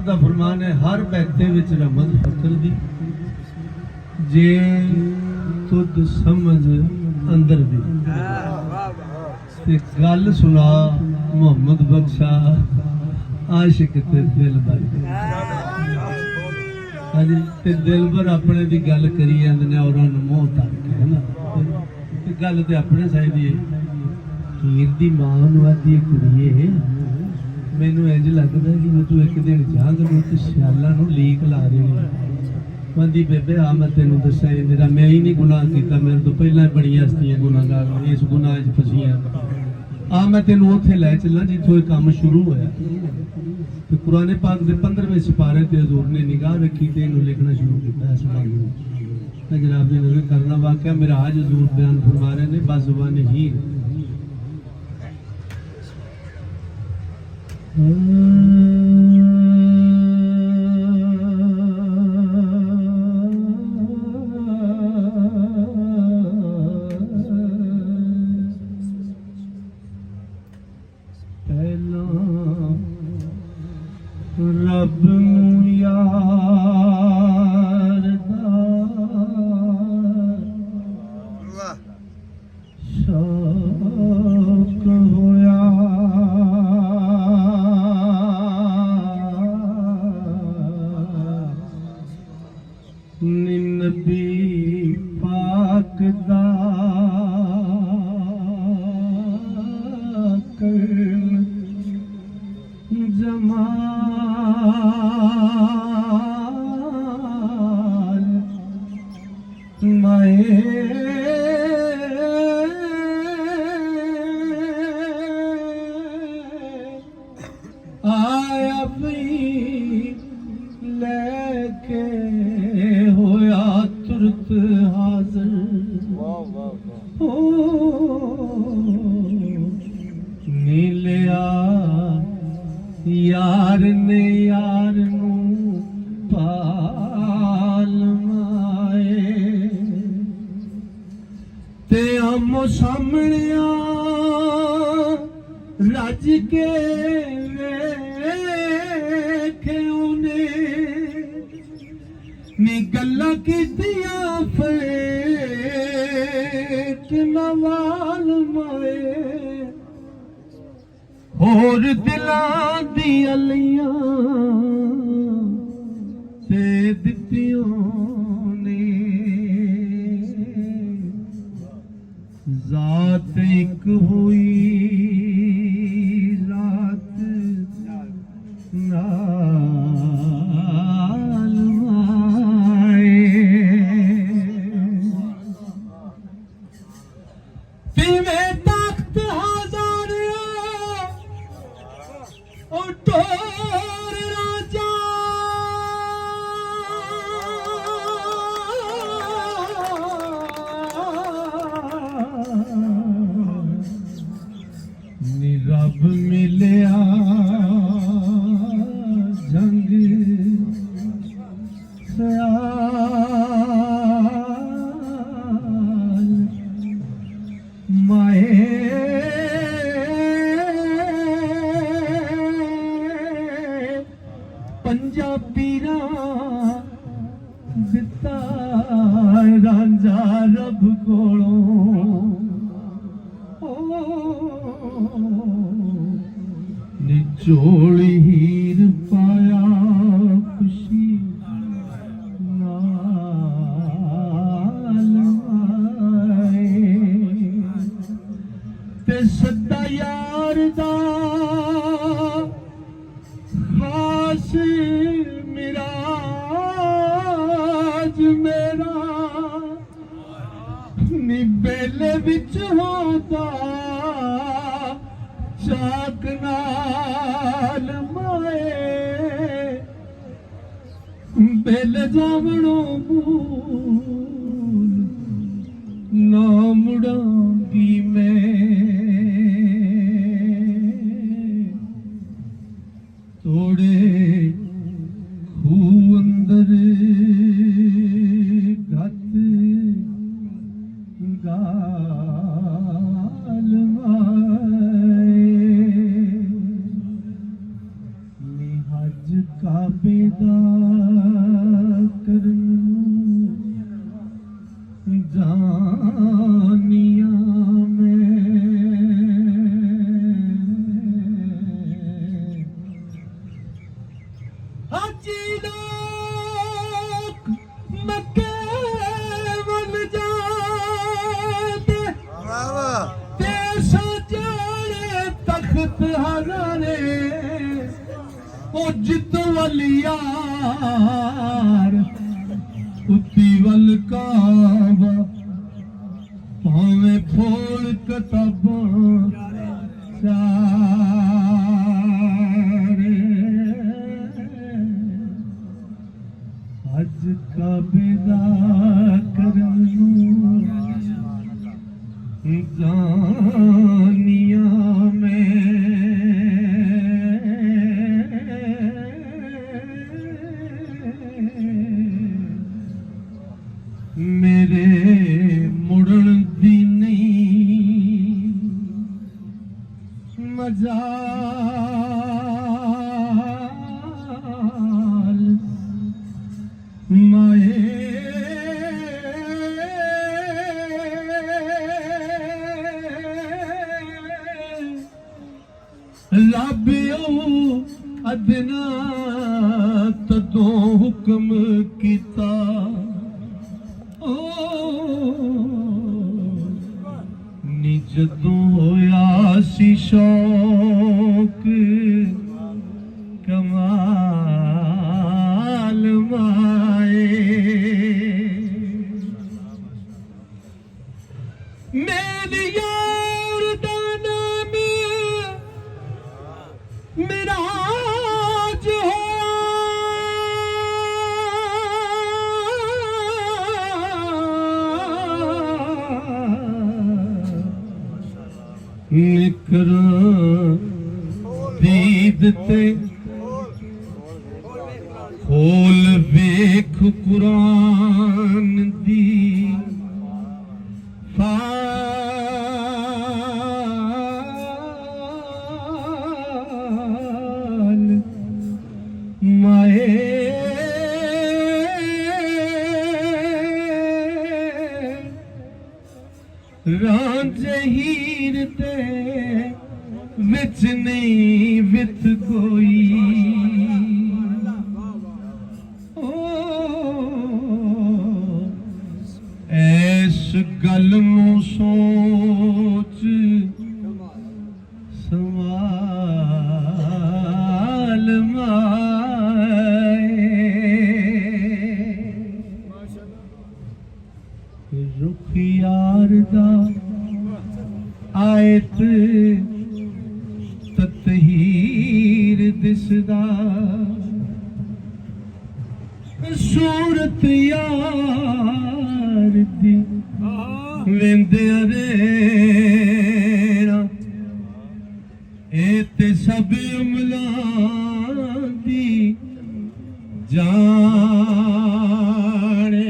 साहब का फरमान है, हर बैठे विच रमज फकर दी, जे तुद समझ अंदर दी। गल सुना मोहम्मद बख्शा आशिक ते दिल भर। हाँ जी, ते दिल भर अपने दी गल करी जांदे ने और मोह तर के, है ना। ते गल ते अपने चाहिदी है। हीर दी मां नूं आखदी कुड़िए, मैनू इंज लगदा कि तू एक दिन जांग नूं ते सियाला नूं लीक ला रही है। कहंदी बेबे आ मैं तेनू दस्सां, मेरा मैं ही नहीं गुनाह कीता, मेरे तो पहला बड़ी हस्तियां गुनाहगार इस गुनाह च फसियां। आ मैं तेनू उत्थे लै चलां जिथों ये काम शुरू होया। ते कुरान पाक दे 15वें सिपारे ते हजूर ने निगाह रखी ते इनू लिखना शुरू किया। इस बात में जनाब दी नज़र करना वाकया मेरा आज हजूर बयान फरमा रहे ने बाजुबान हीर। रब नूं यार दा शौक होया, नबी पाक दा जमाल माए आया भी लेके होया तुरत हाजिर। हो नीलिया यार ने यार नू पाल माए, ते आमो सामने रज के वेखे उन्हें नी गल्लां कीतियां फेट नवाल माए। होर दिलां दी अलियां ते दित्तियों ने, जात एक हुई रात नाल आए। तिवें तख्त टोर राजा नी रब मिलिया जंग ख्याल माए पंजाबीरा दिता रांझा रब कोलों। निचोड़ी हीर पाया खुशी नाल आए, ते सदा यार दा खास मिराज मेरा नी बेले विच होता चाक नाल माए। बेले जावणों मूल ना मुड़ांगी मैं, तोड़े खूह अंदर गत गाल माए। हज का ਕਾਬੇ ਦਾ ਕਰਨ ਜਾਨੀਆਂ ਹਾਜੀ ਲੋਕ ਮੱਕੇ ਵੱਲ ਜਾਂਦੇ ਤੇ ਸਜਾਣੇ ਤਖਤ ਹਜ਼ਾਰੇ ਉਹ ਜਿੱਤ ਵਲਿਆਰ ਉੱਤੀ ਵੱਲ ਕਾਵਾ ਭਾਵੇਂ ਫੋਲ ਕਿਤਾਬਾਂ ਚਾਰੇ ਅੱਜ ਕਾਬੇ ਦਾ ਕਰਨ ਨੂੰ ਜਾਨੀਆਂ ਮੇਰੇ ਮੁੜਨ ਦੀ ਨਹੀਂ ਮਜਾਲ ਮਾਏ ਲੱਭਿਓ ਅਦਨਾ ਤਦੋਂ ਹੁਕਮ ਕੀਤਾ ਨੀ ਜਦੋਂ ਹੋਇਆ ਸੀ ਸ਼ੌਕ ਕਮਾਲ ਮਾਏ ਮੇਰੀ ਯਾਰ ਦਾ ਨਾਮ ਮਿਰਾਜ ਨਿਕਰਾਂ ਦੀਦ ਤੇ ਖੋਲ ਵੇਖ ਕੁਰਾਨ ਦੀ ਫਾਲ ਮਾਏ ਰਾਂਝੇ ਹੀਰ ਤੇ ਵਿੱਚ ਨਹੀਂ ਵਿਤ ਕੋਈ ਐਸ ਗੱਲ ਨੂੰ ਸੋਚ ਸਵਾਲ ਮਾਏ ਰੁਖ ਯਾਰ ਦਾ ਆਇਤ ਤਤਹੀਰ ਦਿਸਦਾ ਸੂਰਤ ਯਾਰ ਦੀ ਵੇਂਦਿਆਂ ਰੇਣਾ ਇਹ ਤੇ ਸਭ ਅਮਲਾਂ ਦੀ ਜਾਣੇ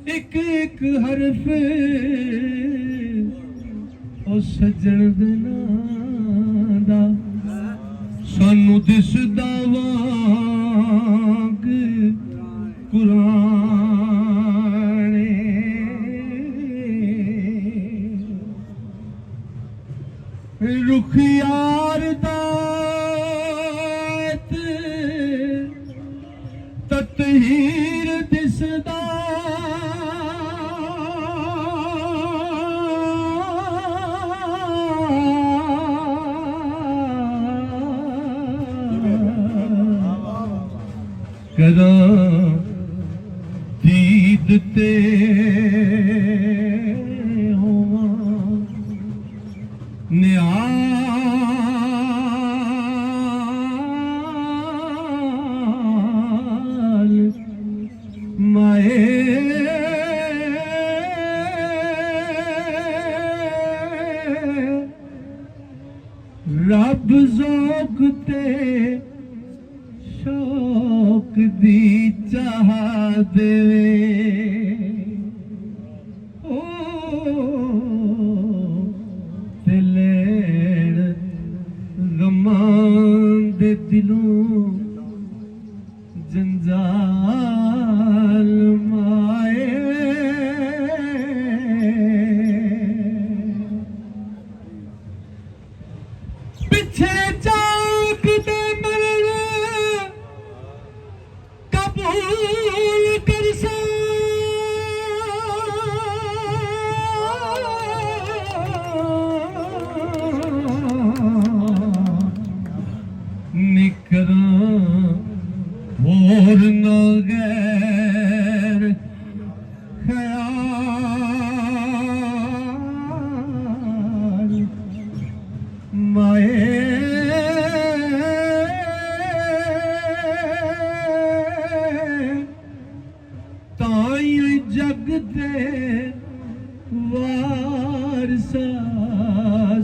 ਇੱਕ ਇੱਕ ਹਰਫ ਉਹ ਸੱਜਣ ਦੇ ਨਾਂ ਦਾ ਸਾਨੂੰ ਦਿਸਦਾ ਵਾਂਗ ਕੁਰਾਨੇ ਰੁਖ ਯਾਰ ਦਾ ਤਤਹੀਰ ਦਿਸਦਾ ਕਰਾਂ ਦੀਦ ਤੇ ਹੋਵਾਂ ਨਿਆਲ ਮਾਏ ਰੱਬ ਜ਼ੋਕ ਤੇ ਸ਼ੌਕ ਦੀ ਚਾਹ ਦੇਵੇ ਓ ਤੇ ਲੈਣ ਗਮਾਂ ਦੇ दिलों जंजाल माए पिछे जाग दे मरण कबूल कर सा निकरा और न गैर ख्याल माए ताई जग दे वारसा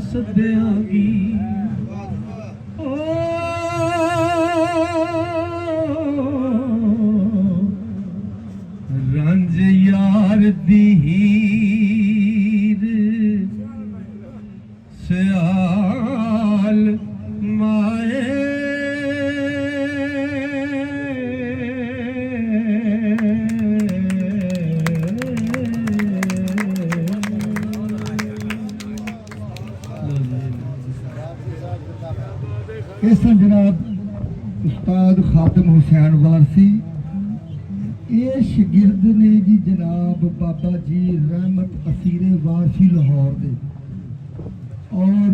सदियांगी रंज यार दी हीर सियाल माए इस जनाब उस्ताद खादम हुसैन वारसी ये शागिर्द ने जी जनाब बाबा जी रहमत असीरे वारसी लाहौर दे और